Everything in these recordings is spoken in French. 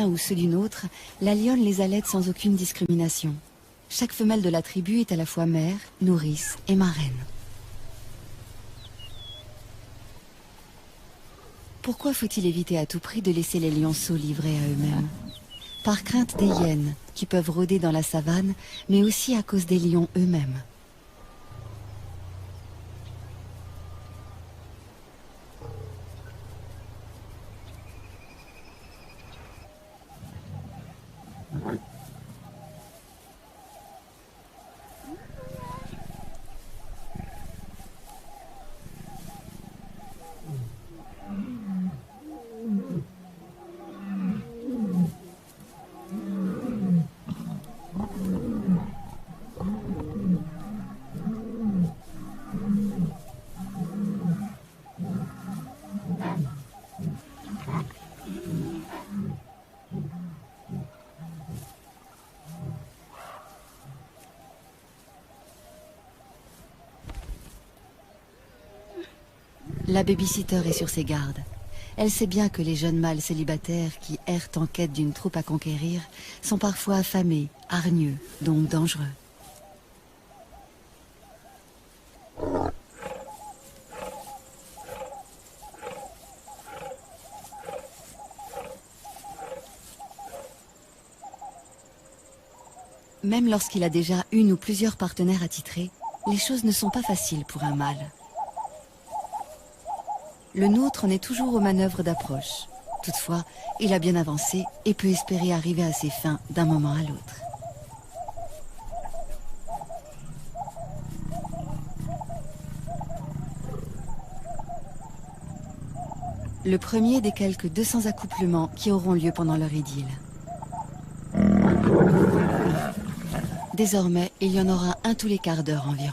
ou ceux d'une autre, la lionne les allaite sans aucune discrimination. Chaque femelle de la tribu est à la fois mère, nourrice et marraine. Pourquoi faut-il éviter à tout prix de laisser les lionceaux livrés à eux-mêmes? Par crainte des hyènes, qui peuvent rôder dans la savane, mais aussi à cause des lions eux-mêmes. La babysitter est sur ses gardes. Elle sait bien que les jeunes mâles célibataires qui errent en quête d'une troupe à conquérir sont parfois affamés, hargneux, donc dangereux. Même lorsqu'il a déjà une ou plusieurs partenaires attitrés, les choses ne sont pas faciles pour un mâle. Le nôtre en est toujours aux manœuvres d'approche. Toutefois, il a bien avancé et peut espérer arriver à ses fins d'un moment à l'autre. Le premier des quelques 200 accouplements qui auront lieu pendant leur idylle. Désormais, il y en aura un tous les quarts d'heure environ.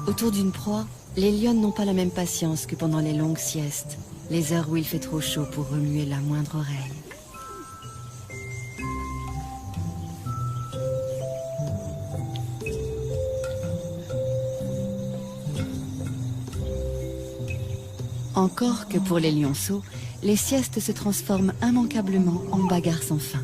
Autour d'une proie, les lionnes n'ont pas la même patience que pendant les longues siestes, les heures où il fait trop chaud pour remuer la moindre oreille. Encore que pour les lionceaux, les siestes se transforment immanquablement en bagarres sans fin.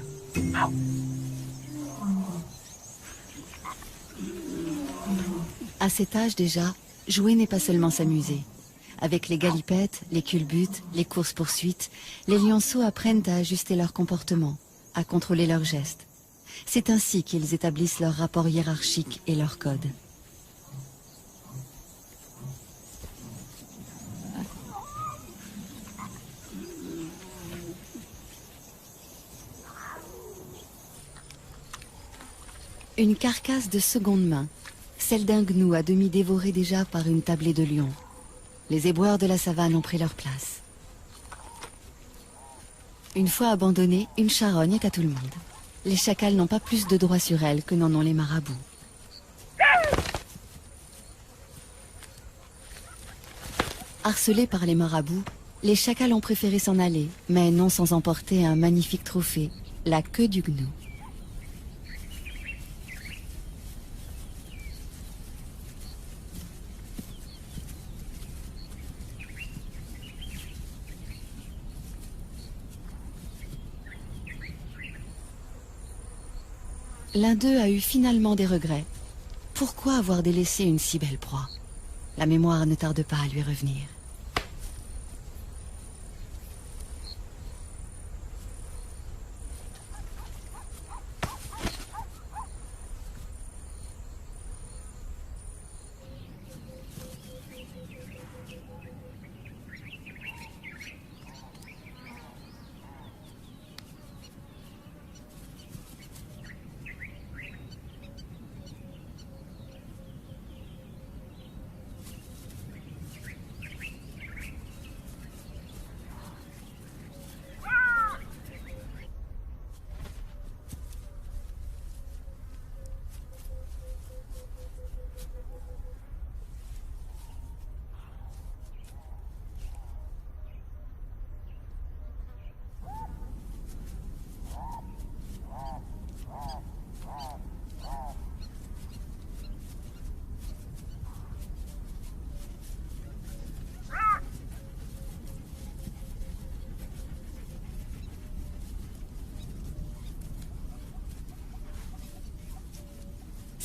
À cet âge déjà, jouer n'est pas seulement s'amuser. Avec les galipettes, les culbutes, les courses-poursuites, les lionceaux apprennent à ajuster leur comportement, à contrôler leurs gestes. C'est ainsi qu'ils établissent leur rapport hiérarchique et leur code. Une carcasse de seconde main, celle d'un gnou à demi dévoré déjà par une tablée de lions. Les éboueurs de la savane ont pris leur place. Une fois abandonnée, une charogne est à tout le monde. Les chacals n'ont pas plus de droit sur elle que n'en ont les marabouts. Harcelés par les marabouts, les chacals ont préféré s'en aller, mais non sans emporter un magnifique trophée, la queue du gnou. L'un d'eux a eu finalement des regrets. Pourquoi avoir délaissé une si belle proie? La mémoire ne tarde pas à lui revenir.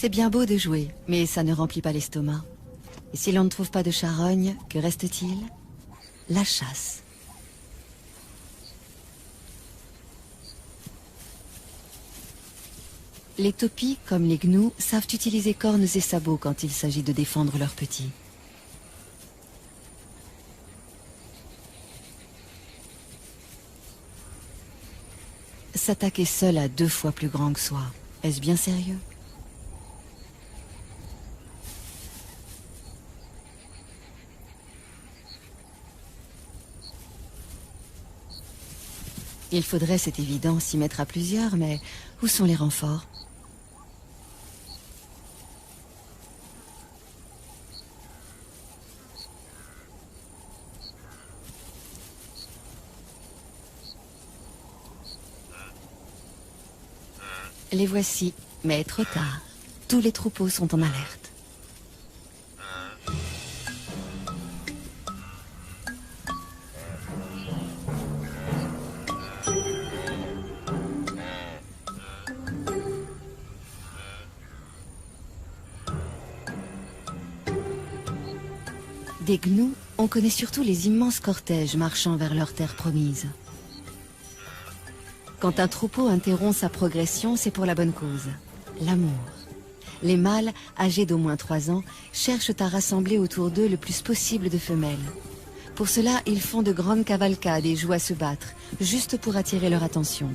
C'est bien beau de jouer, mais ça ne remplit pas l'estomac. Et si l'on ne trouve pas de charogne, que reste-t-il? La chasse. Les topis, comme les gnous, savent utiliser cornes et sabots quand il s'agit de défendre leurs petits. S'attaquer seul à 2 fois plus grand que soi, est-ce bien sérieux? Il faudrait, c'est évident, s'y mettre à plusieurs, mais où sont les renforts? Les voici, mais trop tard. Tous les troupeaux sont en alerte. Des gnous, on connaît surtout les immenses cortèges marchant vers leur terre promise. Quand un troupeau interrompt sa progression, c'est pour la bonne cause, l'amour. Les mâles, âgés d'au moins 3 ans, cherchent à rassembler autour d'eux le plus possible de femelles. Pour cela, ils font de grandes cavalcades et jouent à se battre, juste pour attirer leur attention.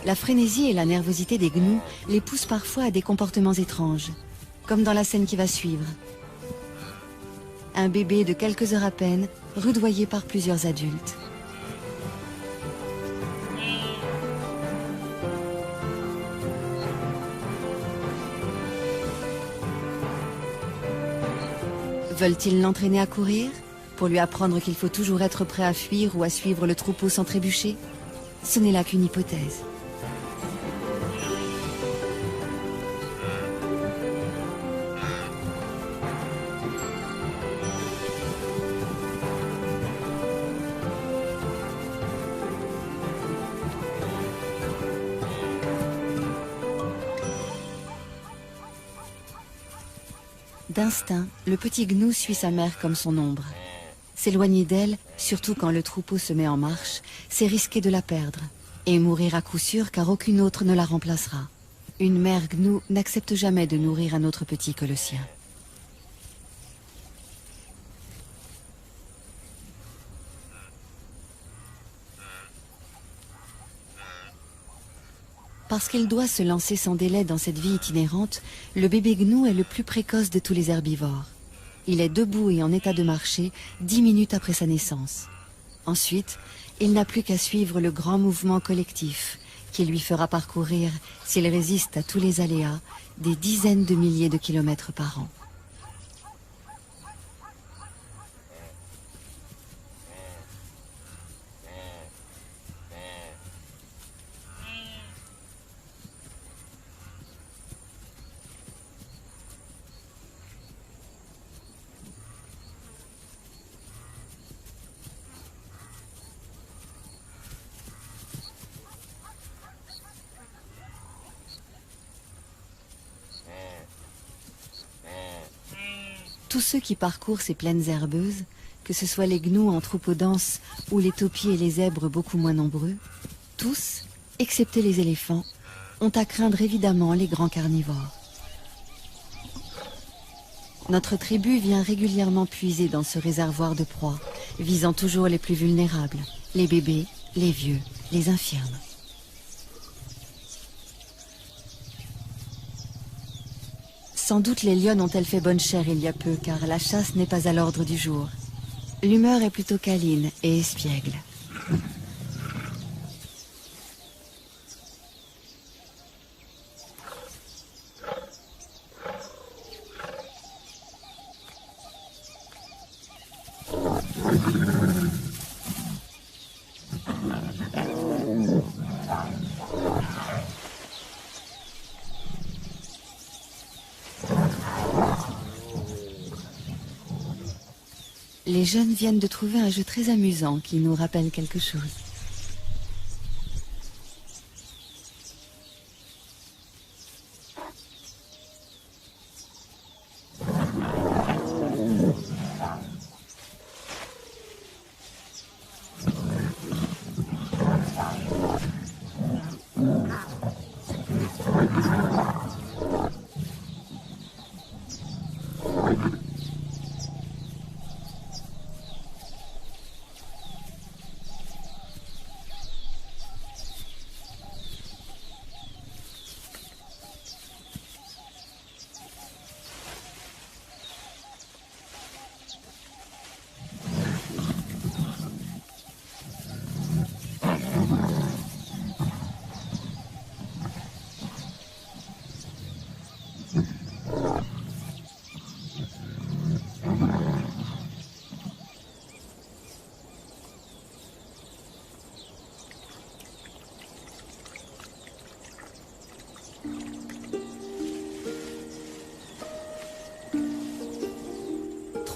La frénésie et la nervosité des gnous les poussent parfois à des comportements étranges, comme dans la scène qui va suivre. Un bébé de quelques heures à peine, rudoyé par plusieurs adultes. Veulent-ils l'entraîner à courir, pour lui apprendre qu'il faut toujours être prêt à fuir ou à suivre le troupeau sans trébucher? Ce n'est là qu'une hypothèse. D'instinct, le petit gnou suit sa mère comme son ombre. S'éloigner d'elle, surtout quand le troupeau se met en marche, c'est risquer de la perdre. Et mourir à coup sûr car aucune autre ne la remplacera. Une mère gnou n'accepte jamais de nourrir un autre petit que le sien. Parce qu'il doit se lancer sans délai dans cette vie itinérante, le bébé gnou est le plus précoce de tous les herbivores. Il est debout et en état de marcher 10 minutes après sa naissance. Ensuite, il n'a plus qu'à suivre le grand mouvement collectif qui lui fera parcourir, s'il résiste à tous les aléas, des dizaines de milliers de kilomètres par an. Tous ceux qui parcourent ces plaines herbeuses, que ce soit les gnous en troupeaux denses ou les taupiers et les zèbres beaucoup moins nombreux, tous, excepté les éléphants, ont à craindre évidemment les grands carnivores. Notre tribu vient régulièrement puiser dans ce réservoir de proies, visant toujours les plus vulnérables, les bébés, les vieux, les infirmes. Sans doute les lionnes ont-elles fait bonne chère il y a peu, car la chasse n'est pas à l'ordre du jour. L'humeur est plutôt câline et espiègle. Les jeunes viennent de trouver un jeu très amusant qui nous rappelle quelque chose.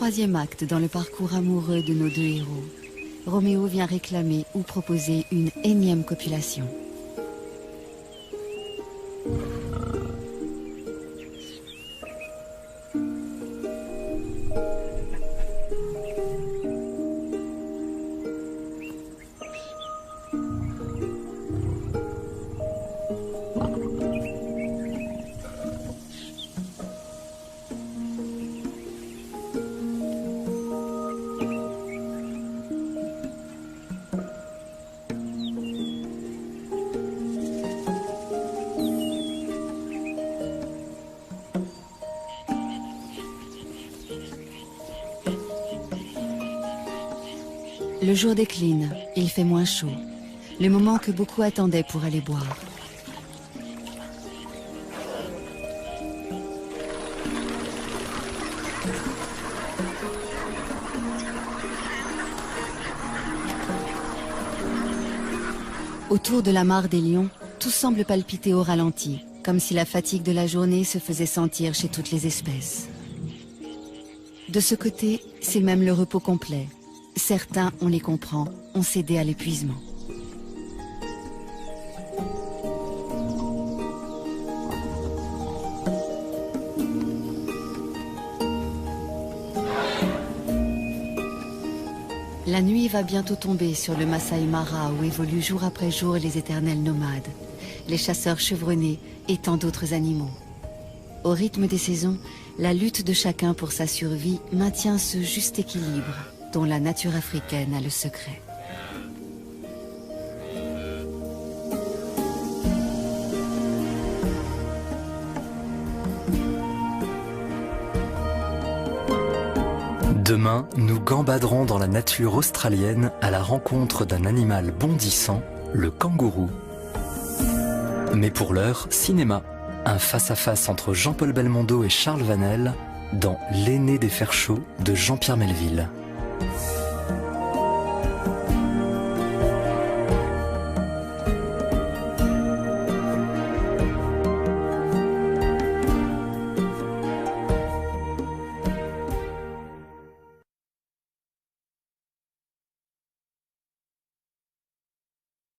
Troisième acte dans le parcours amoureux de nos deux héros. Roméo vient réclamer ou proposer une énième copulation. Le jour décline, il fait moins chaud, le moment que beaucoup attendaient pour aller boire. Autour de la mare des lions, tout semble palpiter au ralenti, comme si la fatigue de la journée se faisait sentir chez toutes les espèces. De ce côté, c'est même le repos complet. Certains, on les comprend, ont cédé à l'épuisement. La nuit va bientôt tomber sur le Masai Mara où évoluent jour après jour les éternels nomades, les chasseurs chevronnés et tant d'autres animaux. Au rythme des saisons, la lutte de chacun pour sa survie maintient ce juste équilibre dont la nature africaine a le secret. Demain, nous gambaderons dans la nature australienne à la rencontre d'un animal bondissant, le kangourou. Mais pour l'heure, cinéma. Un face-à-face entre Jean-Paul Belmondo et Charles Vanel dans L'aîné des fers chauds de Jean-Pierre Melville.